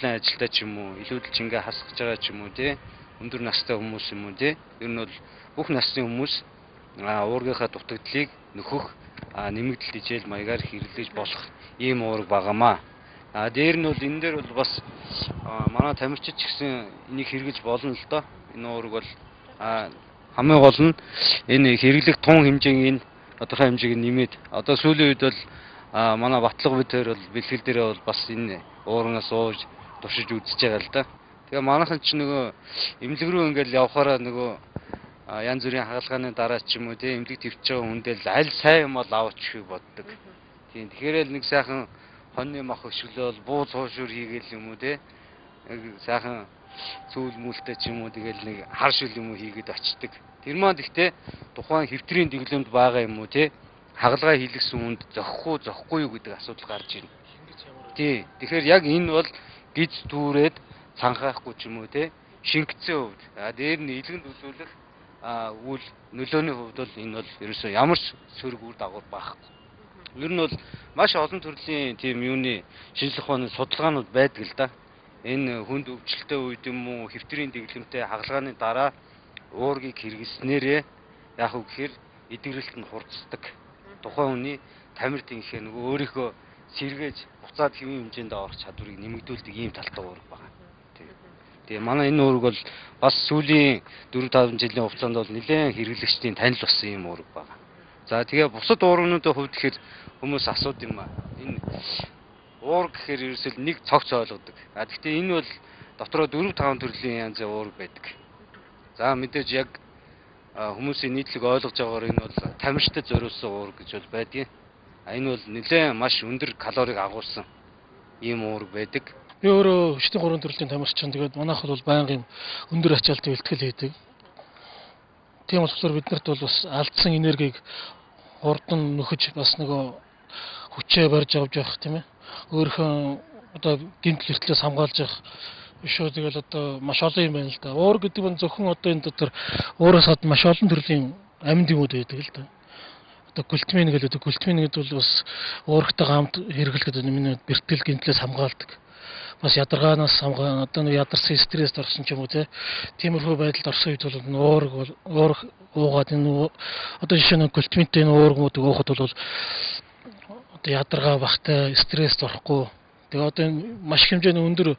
ажилтай ч юм уу, илүүдэлж ингээ хасгаж байгаа ч юм уу те. Өндөр настай хүмүүс юм уу те. Ер нь бол бүх насны хүмүүс уургийнхаа дутагдлыг нөхөх нэмэгдэл хичээл маягаар хэрэглэж болох ийм уурга байгаамаа. Дээр нь бол энэ дээр бол бас манай тамирчид ч гэсэн энийг хэрэглэж болно л доо. Энэ уурга бол хамгийн гол нь энэ хэрэглэх тун хэмжээний тодорхой хэмжээг нэмээд одоо сүүлийн үед бол манай батлага бид бол бэлтгэл дээр бол бас энэ уургаас ууж туршиж үзэж байгаа л да. Тэгээ манайхан ч нөгөө эмнэлэг рүү ингээл явхаараа нөгөө янз бүрийн хагалгааны дараа ч юм уу тийм эмнэлэг твч байгаа хүндэл аль сайн юм бол авч ихийг боддог. Тийм тэгэхээр л нэг сайхан хоньны мах өшөглөөл буу цуушур хийгээл юм уу тийм сайхан сүүл мүлтэй ч юм уу тэгэл нэг хар шил юм уу хийгээд очдөг. Тэр маань гэхдээ тухайн хэвтрийн дэглэмд байгаа юм уу тийм хагалгаа хийлгсэн хүнд зохихгүй юу гэдэг асуудал гарч ирнэ. Тий. Тэгэхээр яг энэ бол гиз дүүрээд цанхаахгүй ч юм уу те шингэцэн хувьд дээр нь илгэнд үзүүлэх үйл нөлөөний хувьд бол энэ бол ерөөсөө ямар ч сөрөг үр дагавар байхгүй. Ер нь бол маш олон төрлийн тийм юуны шинжлэх ухааны судалгаанууд байдаг л да. Энэ хүнд өвчлөлттэй үед юм уу хэвтрийн дэглэмтэй хагалгааны дараа уургийг хэрэглэснээрээ яг үг гэхээр эдгэрэлт нь хурцдаг. Тухайн хүний тамир тэнхээ нөгөө өөрийнхөө сэргээж буцаад хэвийн хэмжээнд орох чадварыг нэмэгдүүлдэг ийм талтай уурга байна. Тэгээ манай энэ уурга бол бас сүүлийн 4-5 жилийн хугацаанд бол нэлээд хэрэглэгчдийн танил болсон ийм уурга байна. За тэгээ бусад уургнуудын хувьд гэхээр хүмүүс асууд юм аа. Энэ уурга гэхээр ерөөсөө нэг цогц ойлгодог. Гэхдээ энэ бол дотроо 4-5 төрлийн янзын уурга байдаг. За мэдээж яг хүмүүсийн нийтлэг ойлгож байгаагаар энэ бол тамирчдад зориулсан уурга гэж бол байдгийг. Энэ бол нэлээд маш өндөр калорийг агуулсан ийм уурга байдаг. Би өөрөө хүчний 3 төрлийн тамирчин. Тэгээд манайх бол байнгын өндөр ачаалтын бэлтгэл хийдэг. Тийм болохоор биднэрт бол бас алдсан энергийг хурдан нөхөж бас нөгөө хүчээ барьж авч явах тийм ээ. Өөрийнхөө одоо гинтл эртлээс хамгаалж явах биш үү. Тэгэл одоо маш олон юм байна л да. Уурга гэдэг нь зөвхөн одоо энэ дотор уургаас гадна маш олон төрлийн амьд юмуд байдаг л да. Одоо гультамин гэдэг бол бас уургатайгаа хамт хэрэглэхэд миний бэртэл гинтлээс хамгаалдаг. Бас ядаргаанаас хамгаална. Одоо нэг ядарсан стресст орсон ч юм уу тиймэрхүү байдалд орсон үед бол уурга уугаад энэ одоо жишээ нь гультаминтэй энэ уургуудыг уухад бол одоо ядаргаа багтай стресст орохгүй. Тэгээ одоо энэ маш хэмжээний өндөр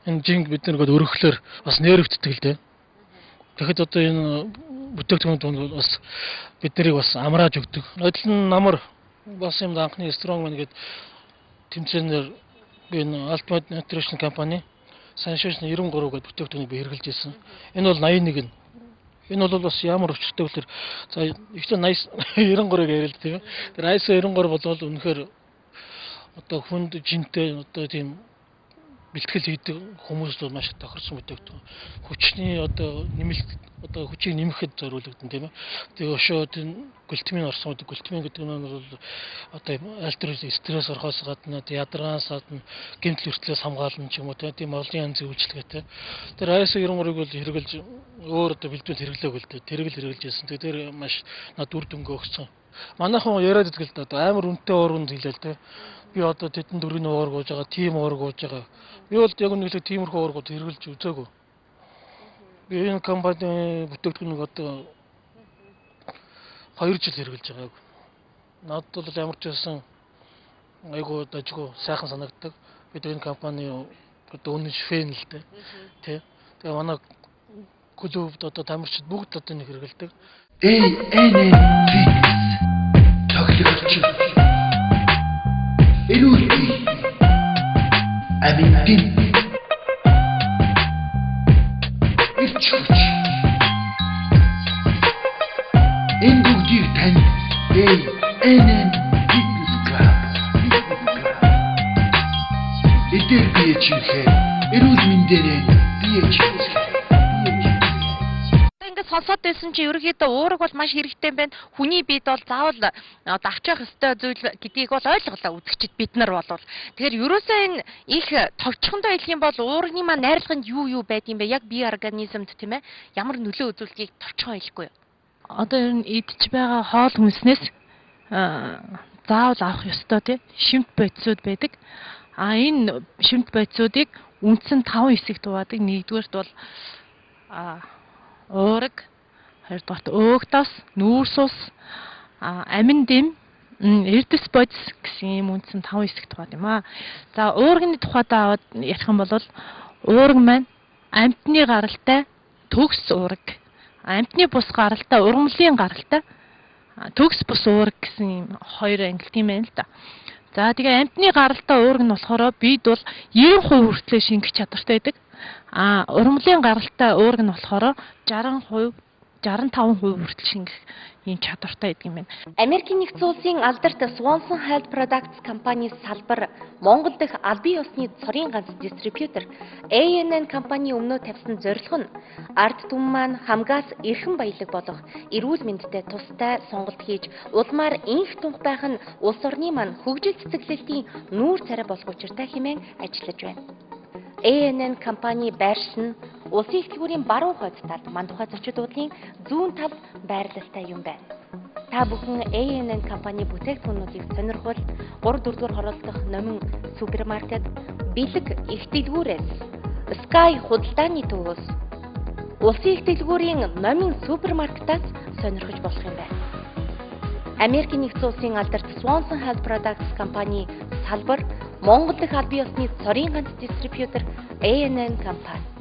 энэ жинг бид нэг өргөхлөөр бас нервтдэг л дээ. Тэгэхэд одоо энэ бүтээгдэхүүн бас бид нарыг бас амрааж өгдөг. Адилхан намар бас юм анхны Strongman гэдэг тэмцээнээр энэ Ultimate Nutrition компани Sunshine 93 гэдэг бүтээгдэхүүнийг би хэрэглэж ирсэн. Энэ бол 81 нь. Энэ бол бас ямар өвчтөй вэ? За ихтэй 93-ыг ярил тийм ээ. Тэр ISO 93 бол үнэхээр одоо хүнд жинтэй одоо тийм бэлтгэл хийдэг хүмүүст бол маш тохирсон бүтээгдэхүүн. Хүчний одоо нэмэлт одоо хүчийг нэмэхэд зориулагдсан тийм ээ. Тэгээ өшөөд гультамин орсон гэдэг гультамин гэдэг нь бол одоо альтер стресс орохоос гадна ядаргаанаас гадна гэмтэл хүртлээс хамгаална ч юм уу тийм олон янзын үйлчлэгээтэй. Тэр ISO 93-ыг бол хэрэгжилж өөр одоо бэлдвэл хэрэглээг л дээ. Тэрэг л хэрэгжилж байсан. Тэр маш над үр дүнгээ өгсөн. Манайхан яриад идэл дээ одоо амар үнэтэй уурганд хэлээл дээ. Би одоо тэдэн дөрвийн уург ууж байгаа, тим уург ууж байгаа. Би бол яг нэг тиймэрхүү уургууд хэрэгжилж үзээгүй. Би энэ компани бүтээгдэхүүнийг одоо 2 жил хэрэгжилж байгааг. Надад бол ямар ч байсан айгуу дажгүй сайхан санагддаг. Бид энэ компани одоо үнэн фэн л дээ. Тэ. Тэгээ манай клубд одоо тамирчид бүгд одоо нэг хэрэгэлдэг. тоглогч Элүүти Аминтин Ирчүүч энэ бүгдийг тань ANN Fitness Club эдгээр бие чихээ эрүүл мэндээрээ бие чихээ сонсоод байсан чи ерөөхдөө уурга бол маш хэрэгтэй байна. Хүний биед бол заавал давчих ёстой зүйл гэдгийг бол ойлголоо үзэгчид бид нар бол. Тэгэхээр ерөөсөө энэ их товчхондоо хэлэх юм бол уурганы маань найрлаганд юу байд юм бэ? Яг бие организмд тийм ээ ямар нөлөө үзүүлдгийг товчхон хэлэхгүй юу? Одоо ер нь идж байгаа хоол хүнснээс заавал авах ёстой тийм шимт бодисууд байдаг. Энэ шимт бодисуудыг үндсэн 5 хэсэгт хуваадаг. Нэгдүгээрт бол уураг, хоёрдугаарт өөгдос, нүүрс ус, амин дэм, эрдэс бодис гэсэн юм үндсэн 5 хэсэгт хуваад юм аа. За уургийн тухайд аваад ярих юм бол уураг маань амьтны гаралтай төгс уураг, амьтны бус гаралтай ургамлын гаралтай төгс бус уураг гэсэн юм хоёр ангилт юм байна л да. За тэгээ амьтны гаралтай уураг нь болохоор бид бол 90% хүртэл шингэх чадвартай байдаг. Ургамлын гаралтай уураг нь болохоор 60%, 65% хүртэл шингэх ийм чадвартай гэдэг юм байна. Америкийн нэгдсэн улсын алдарт Swanson Health Products компани салбар Монгол дахь албан ёсны цорын ганц дистрибьютор ANN компани өмнөө тавьсан зорилго нь ард түмэн маань хамгаас эрхэм баялаг болох эрүүл мэндэд тустай сонголт хийж улмаар инх тунх байх нь улс орны маань хөгжил цэцэглэлтийн нүүр царай болох учиртай хэмээн ажиллаж байна. ANN компани байршил нь улсын ихтлгүүрийн баруун хойд талд Мандухай зочид уудлын зүүн талд байрлалтай юм байна. Та бүхэн ANN компани бүтээгдэхүүнүүдийг сонирхвол 3-4 дугаар хороолт дахь номин супермаркет, бэлэг их дэлгүүрээс, Sky худалдааны төвөөс, улсын их дэлгүүрийн номин супермаркетаас сонирхож болох юм байна. Америкийн нэгдсэн улсын алдарт Swanson Health Products компани салбар Монгол дахь албан ёсны цорын ганц дистрибьютор ANN компани.